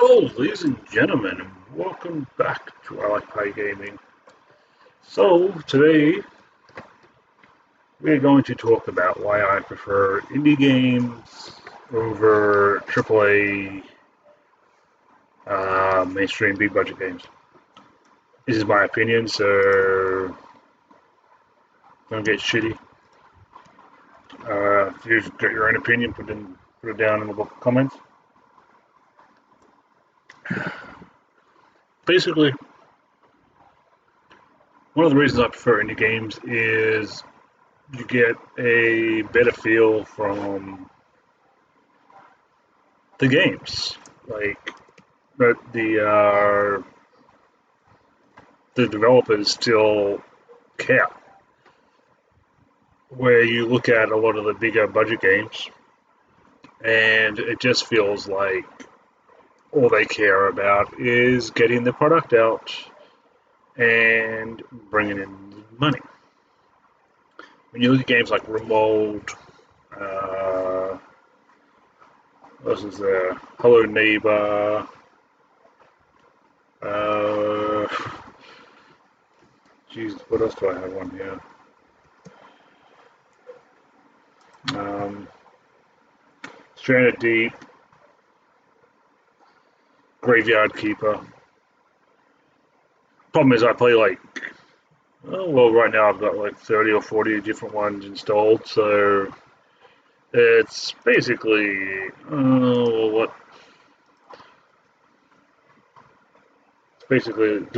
Hello, ladies and gentlemen, and welcome back to I Like Pie Gaming. So, today we're going to talk about why I prefer indie games over AAA mainstream big budget games. This is my opinion, so don't get shitty. If you've got your own opinion, put it down in the book of comments. Basically, one of the reasons I prefer indie games is you get a better feel from the games, like but the developers still care. Where you look at a lot of the bigger budget games, and it just feels like all they care about is getting the product out and bringing in money. When you look at games like Remote, what else is there? Hello Neighbor. Uh, what else do I have on here? Stranded Deep, Graveyard Keeper. Problem is, I play right now I've got like 30 or 40 different ones installed, so it's basically do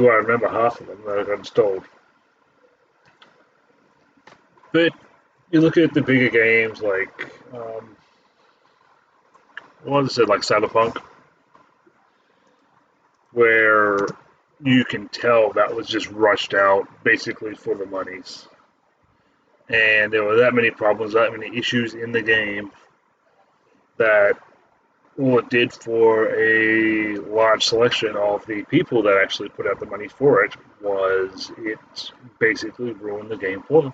I remember half of them that I got installed? But you look at the bigger games like what is it, like Cyberpunk, where you can tell that was just rushed out basically for the monies. And there were that many problems, that many issues in the game that all it did for a large selection of the people that actually put out the money for it was it basically ruined the game for them.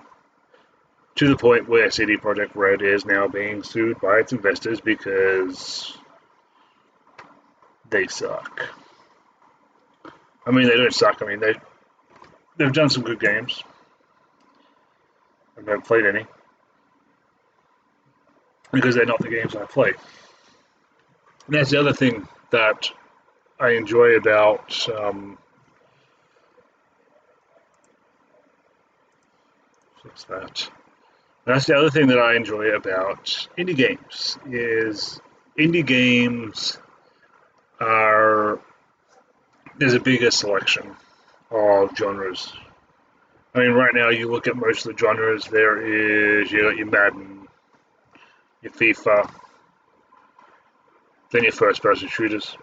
To the point where CD Projekt Red is now being sued by its investors because they suck. I mean, they don't suck. I mean, they've done some good games. I've never played any because they're not the games I play. And that's the other thing that I enjoy about fix that. That's the other thing that I enjoy about indie games is indie games are there's a bigger selection of genres. I mean, right now you look at most of the genres. You got your Madden, your FIFA, then your first-person shooters,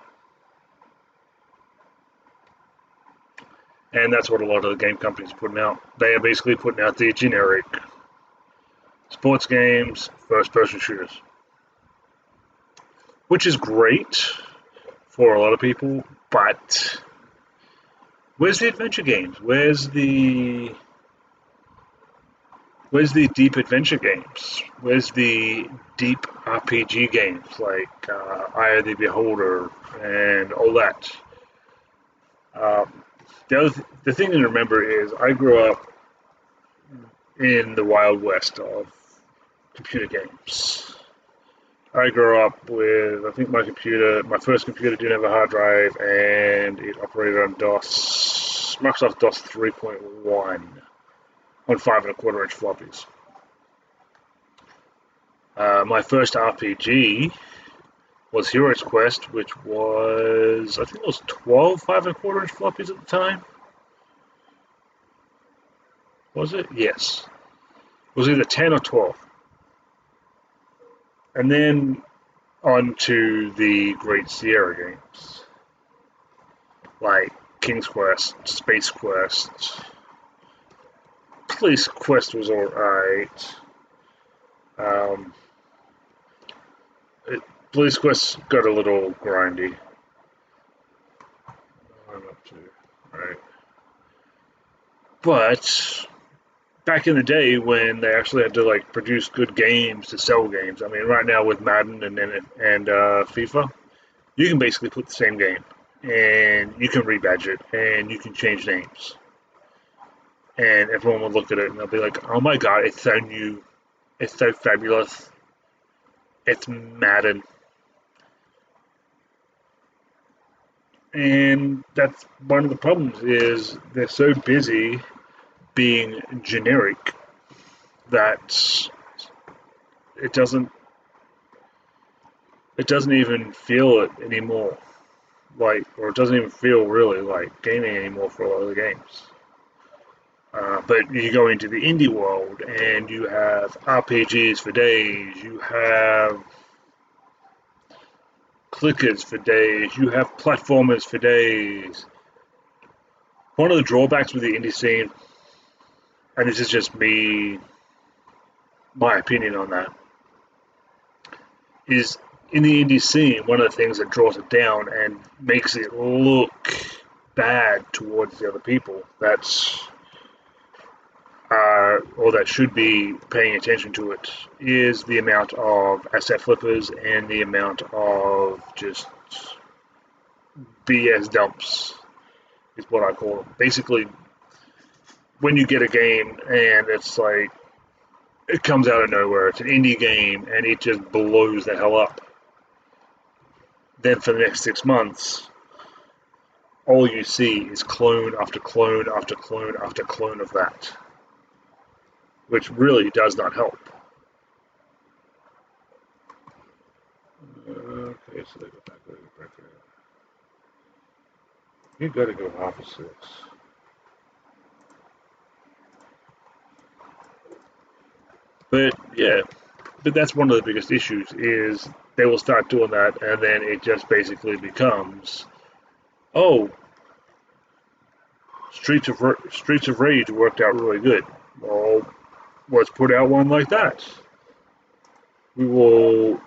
and that's what a lot of the game companies are putting out. They are basically putting out the generic sports games, first-person shooters, which is great for a lot of people, but where's the adventure games? Where's the deep adventure games? Where's the deep RPG games like Eye of the Beholder and all that? The thing to remember is I grew up in the Wild West of computer games. I grew up with, I think my first computer didn't have a hard drive and it operated on Microsoft DOS 3.1 on 5.25-inch floppies. My first RPG was Hero's Quest, which was, I think it was 12 5.25-inch floppies at the time. Was it? Yes. It was either 10 or 12. And then on to the Great Sierra games, like King's Quest, Space Quest. Police Quest was alright. Police Quest got a little grindy. I'm up to, right. But back in the day when they actually had to like produce good games to sell games. I mean, right now with Madden and FIFA, you can basically put the same game, and you can rebadge it, and you can change names, and everyone will look at it and they'll be like, "Oh my god, it's so new, it's so fabulous, it's Madden," and that's one of the problems is they're so busy being generic that it doesn't it doesn't even feel it anymore, like, or it doesn't even feel really like gaming anymore for a lot of the games. But you go into the indie world and you have RPGs for days, you have clickers for days, you have platformers for days. One of the drawbacks with the indie scene, and this is just my opinion on that, is in the indie scene, one of the things that draws it down and makes it look bad towards the other people or that should be paying attention to it, is the amount of asset flippers and the amount of just BS dumps, is what I call them. Basically, when you get a game and it's like, it comes out of nowhere, it's an indie game, and it just blows the hell up. Then for the next 6 months, all you see is clone after clone after clone after clone of that, which really does not help. Okay, so they go back there. You gotta go opposites. But yeah, but that's one of the biggest issues is they will start doing that, and then it just basically becomes, oh, Streets of Rage worked out really good. Well, let's put out one like that. We will.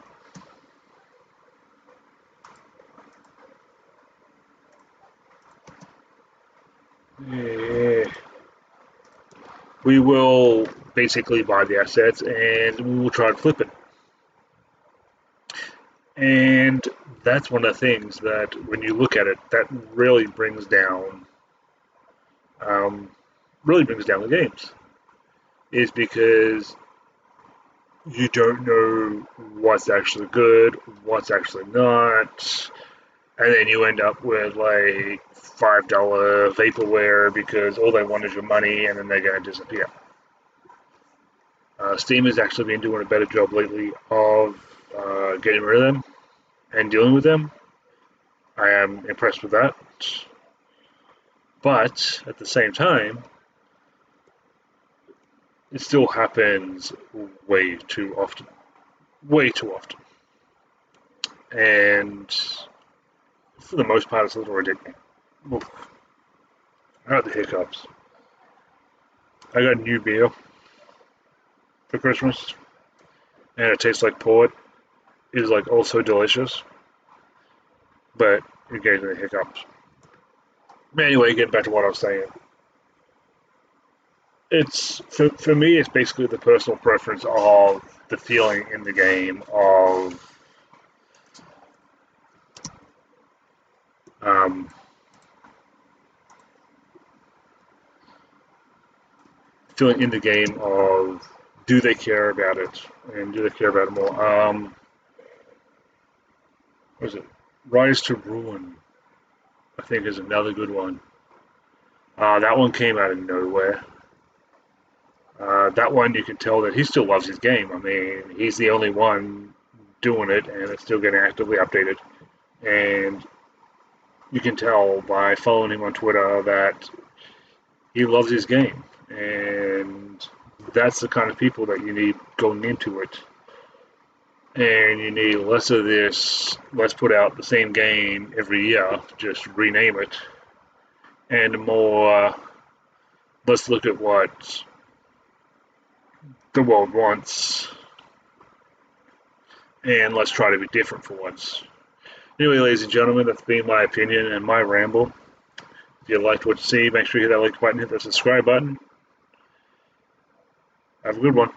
Yeah, we will basically buy the assets and we will try to flip it. And that's one of the things that, when you look at it, that um, really brings down the games, is because you don't know what's actually good, what's actually not, and then you end up with like $5 vaporware because all they want is your money, and then they're going to disappear. Steam has actually been doing a better job lately of getting rid of them and dealing with them. I am impressed with that. But at the same time, it still happens way too often. Way too often. And for the most part, it's a little ridiculous. Oof. I got the hiccups. I got new beer for Christmas, and it tastes like port. It is like also delicious, but it gave me the hiccups. Anyway, getting back to what I was saying, it's for me. It's basically the personal preference of the feeling in the game of um, feeling in the game of, do they care about it, and do they care about it more. What is it? Rise to Ruin, I think, is another good one. That one came out of nowhere. That one, you can tell that he still loves his game. I mean, he's the only one doing it, and it's still getting actively updated. And you can tell by following him on Twitter that he loves his game. And that's the kind of people that you need going into it. And you need less of this, let's put out the same game every year, just rename it, and more, let's look at what the world wants, and let's try to be different for once. Anyway, ladies and gentlemen, that's been my opinion and my ramble. If you liked what you see, make sure you hit that like button, hit that subscribe button. Have a good one.